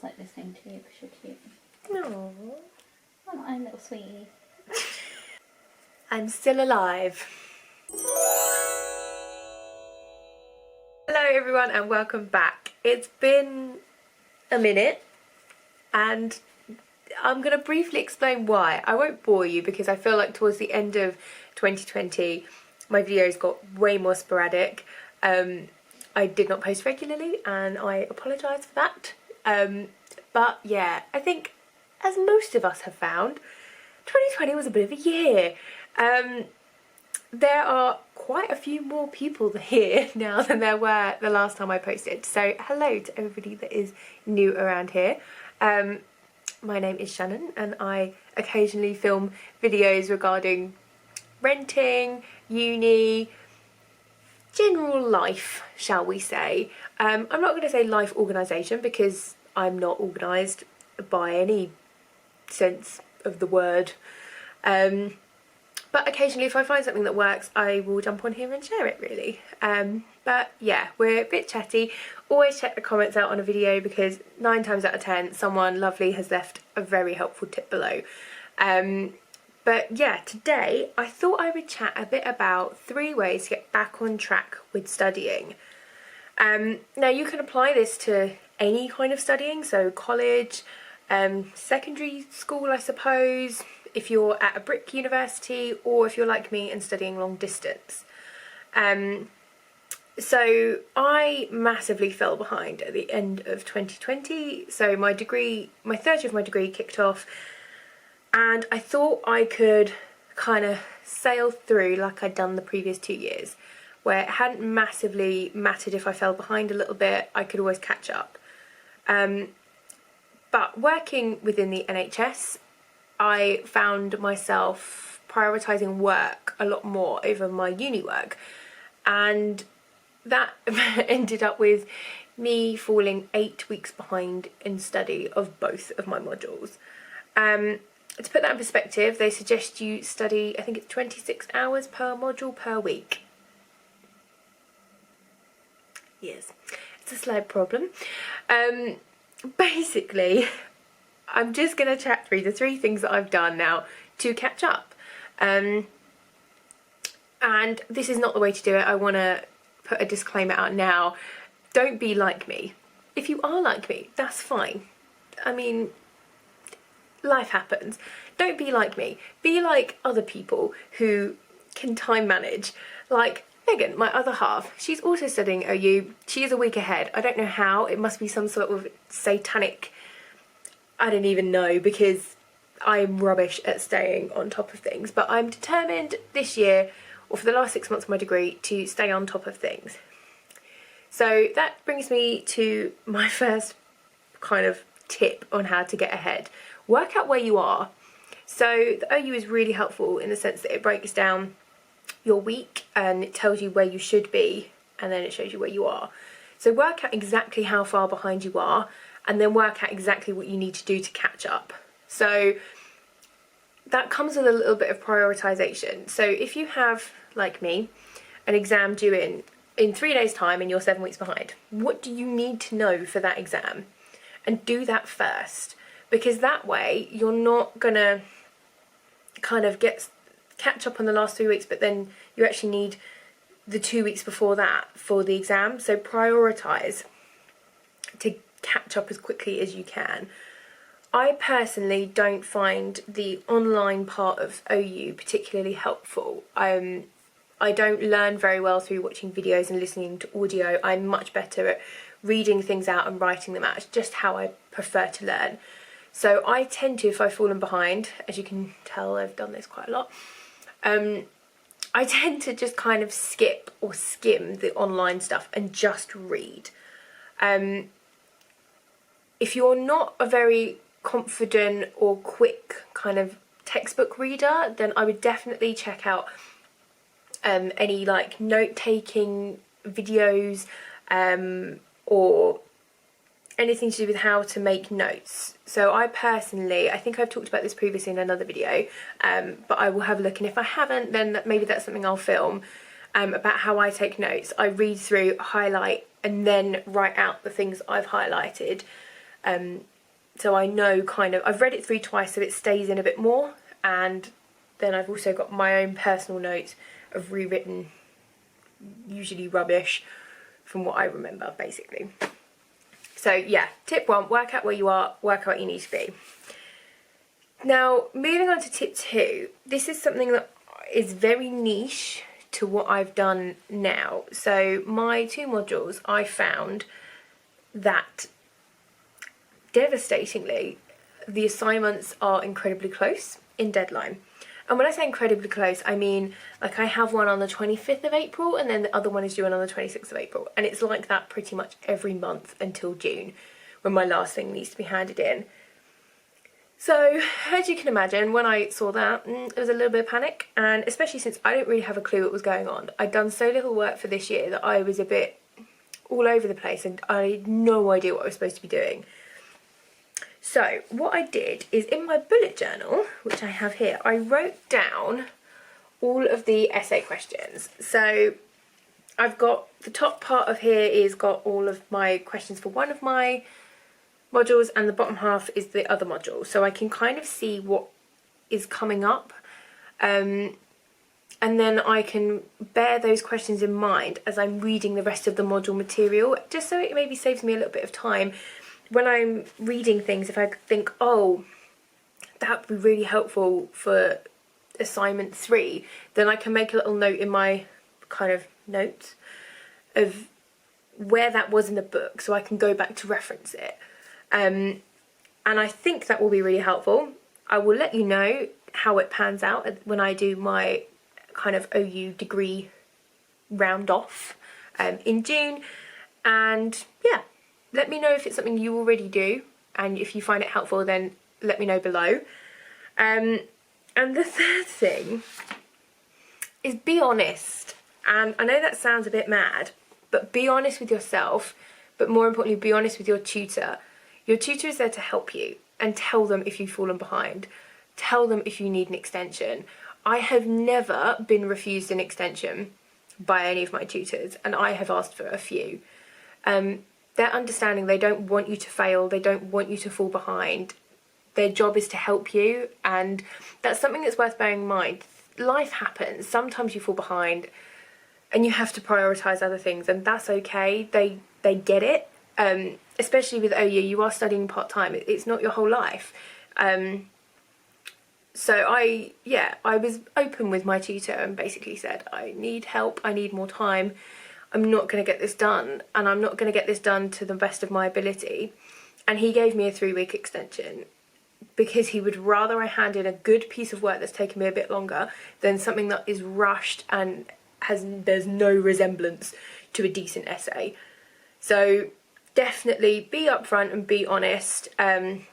Like listening to you because you're cute. No. Oh, I'm a little sweetie. I'm still alive. Hello everyone and welcome back. It's been a minute and I'm going to briefly explain why. I won't bore you because I feel like towards the end of 2020 my videos got way more sporadic. I did not post regularly and I apologise for that. But yeah, I think as most of us have found, 2020 was a bit of a year. There are quite a few more people here now than there were the last time I posted. So hello to everybody that is new around here. My name is Shannon and I occasionally film videos regarding renting, uni, general life, shall we say. I'm not going to say life organisation because I'm not organised by any sense of the word. But occasionally if I find something that works, I will jump on here and share it really. But yeah, we're a bit chatty. Always check the comments out on a video because 9 times out of 10 someone lovely has left a very helpful tip below. But yeah, today I thought I would chat a bit about 3 ways to get back on track with studying. Now you can apply this to any kind of studying, so college, secondary school I suppose, if you're at a brick university, or if you're like me and studying long distance. So I massively fell behind at the end of 2020, so my degree, my third year of my degree kicked off and I thought I could kind of sail through like I'd done the previous 2 years, where it hadn't massively mattered if I fell behind a little bit, I could always catch up. But working within the NHS, I found myself prioritising work a lot more over my uni work, and that ended up with me falling 8 weeks behind in study of both of my modules. To put that in perspective, they suggest you study, I think it's 26 hours per module per week. Yes, it's a slight problem. Basically, I'm just going to chat through the 3 things that I've done now to catch up. And this is not the way to do it. I want to put a disclaimer out now. Don't be like me. If you are like me, that's fine. I mean, life happens. Don't be like me. Be like other people who can time manage. Like Megan, my other half, she's also studying OU. She is a week ahead. I don't know how. It must be some sort of satanic, I don't even know, because I'm rubbish at staying on top of things. But I'm determined this year, or for the last 6 months of my degree, to stay on top of things. So that brings me to my first kind of tip on how to get ahead. Work out where you are. So the OU is really helpful in the sense that it breaks down your week and it tells you where you should be and then it shows you where you are. So work out exactly how far behind you are and then work out exactly what you need to do to catch up. So that comes with a little bit of prioritization. So if you have, like me, an exam due in 3 days time and you're 7 weeks behind, what do you need to know for that exam? And do that first, because that way you're not gonna kind of catch up on the last 3 weeks, but then you actually need the 2 weeks before that for the exam. So prioritize to catch up as quickly as you can. I personally don't find the online part of OU particularly helpful. I don't learn very well through watching videos and listening to audio. I'm much better at reading things out and writing them out. It's just how I prefer to learn. So I tend to, if I've fallen behind, as you can tell I've done this quite a lot, I tend to just kind of skip or skim the online stuff and just read. If you're not a very confident or quick kind of textbook reader, then I would definitely check out any like note-taking videos or anything to do with how to make notes. So I personally, I think I've talked about this previously in another video, but I will have a look, and if I haven't, then maybe that's something I'll film about how I take notes. I read through, highlight, and then write out the things I've highlighted. So I know kind of, I've read it through twice so it stays in a bit more, and then I've also got my own personal notes of rewritten, usually rubbish, from what I remember basically. So yeah, tip 1, work out where you are, work out what you need to be. Now, moving on to tip 2, this is something that is very niche to what I've done now. So my 2 modules, I found that devastatingly, the assignments are incredibly close in deadline. And when I say incredibly close, I mean, like, I have one on the 25th of April and then the other one is due on the 26th of April. And it's like that pretty much every month until June, when my last thing needs to be handed in. So, as you can imagine, when I saw that, it was a little bit of panic, and especially since I didn't really have a clue what was going on. I'd done so little work for this year that I was a bit all over the place and I had no idea what I was supposed to be doing. So, what I did is, in my bullet journal, which I have here, I wrote down all of the essay questions. So, I've got, the top part of here is got all of my questions for one of my modules, and the bottom half is the other module, so I can kind of see what is coming up, and then I can bear those questions in mind as I'm reading the rest of the module material, just so it maybe saves me a little bit of time when I'm reading things. If I think, oh, that would be really helpful for assignment 3, then I can make a little note in my kind of notes of where that was in the book, so I can go back to reference it. And I think that will be really helpful. I will let you know how it pans out when I do my kind of OU degree round off in June. And yeah, let me know if it's something you already do, and if you find it helpful, then let me know below. And the third thing is, be honest. And I know that sounds a bit mad, but be honest with yourself, but more importantly, be honest with your tutor. Your tutor is there to help you, and tell them if you've fallen behind. Tell them if you need an extension. I have never been refused an extension by any of my tutors, and I have asked for a few. They're understanding. They don't want you to fail. They don't want you to fall behind. Their job is to help you, and that's something that's worth bearing in mind. Life happens. Sometimes you fall behind and you have to prioritise other things, and that's okay. They get it. Especially with OU, you are studying part-time. It's not your whole life. So I was open with my tutor and basically said, I need help, I need more time. I'm not going to get this done, and I'm not going to get this done to the best of my ability. And he gave me a 3-week extension because he would rather I hand in a good piece of work that's taken me a bit longer than something that is rushed and there's no resemblance to a decent essay. So definitely be upfront and be honest. And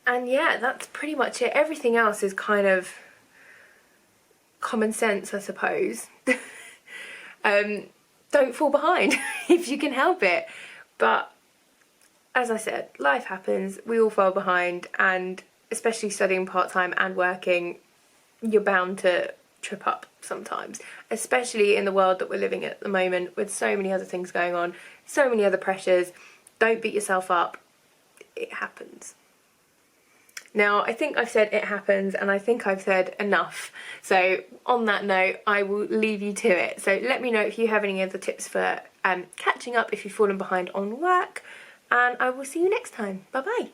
yeah, that's pretty much it. Everything else is kind of common sense, I suppose. Don't fall behind if you can help it. But as I said, life happens. We all fall behind, and especially studying part-time and working, you're bound to trip up sometimes, especially in the world that we're living in at the moment, with so many other things going on, so many other pressures. Don't beat yourself up. It happens. Now, I think I've said it happens, and I think I've said enough. So on that note, I will leave you to it. So let me know if you have any other tips for catching up if you've fallen behind on work, and I will see you next time. Bye bye.